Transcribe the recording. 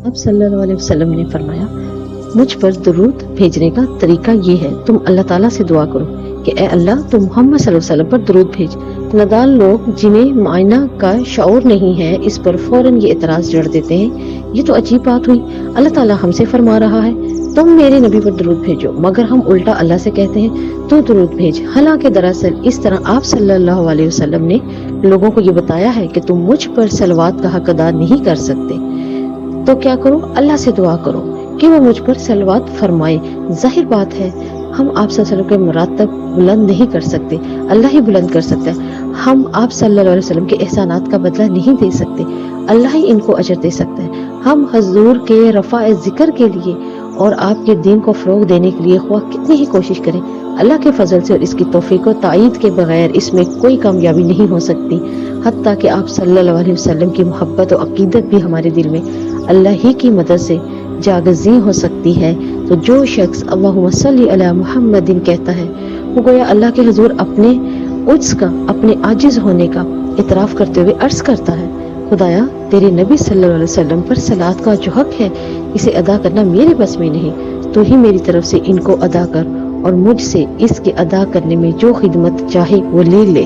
آپ صلی اللہ علیہ وسلم نے فرمایا، مجھ پر درود بھیجنے کا طریقہ یہ ہے، تم اللہ تعالیٰ سے دعا کرو کہ اے اللہ تو محمد صلی اللہ علیہ وسلم پر درود بھیج۔ نادان لوگ جنہیں معائنہ کا شعور نہیں ہے اس پر فوراً یہ اعتراض جڑ دیتے ہیں، یہ تو عجیب بات ہوئی، اللہ تعالیٰ ہم سے فرما رہا ہے تم میرے نبی پر درود بھیجو، مگر ہم الٹا اللہ سے کہتے ہیں تو درود بھیج۔ حالانکہ دراصل اس طرح آپ صلی اللہ علیہ وسلم نے لوگوں کو یہ بتایا ہے کہ تم مجھ پر صلوات کا حق ادا نہیں کر سکتے، تو کیا کرو، اللہ سے دعا کرو کہ وہ مجھ پر صلوات فرمائے۔ ظاہر بات ہے ہم آپ صلی اللہ علیہ وسلم کے مراتب بلند نہیں کر سکتے، اللہ ہی بلند کر سکتا ہے۔ ہم آپ صلی اللہ علیہ وسلم کے احسانات کا بدلہ نہیں دے سکتے، اللہ ہی ان کو اجر دے سکتا ہے۔ ہم حضور کے رفع ذکر کے لیے اور آپ کے دین کو فروغ دینے کے لیے خواہ کتنی ہی کوشش کریں، اللہ کے فضل سے اور اس کی توفیق و تائید کے بغیر اس میں کوئی کامیابی نہیں ہو سکتی، حتیٰ کہ آپ صلی اللہ علیہ وسلم کی محبت و عقیدت بھی ہمارے دل میں اللہ ہی کی مدد سے جاگزیں ہو سکتی ہے۔ تو جو شخص اللہم صلی علی محمد کہتا ہے وہ گویا اللہ کے حضور اپنے عجز کا، اپنے عاجز ہونے کا اعتراف کرتے ہوئے عرض کرتا ہے، خدایا تیرے نبی صلی اللہ علیہ وسلم پر صلوات کا جو حق ہے اسے ادا کرنا میرے بس میں نہیں، تو ہی میری طرف سے ان کو ادا کر اور مجھ سے اس کے ادا کرنے میں جو خدمت چاہے وہ لے لے۔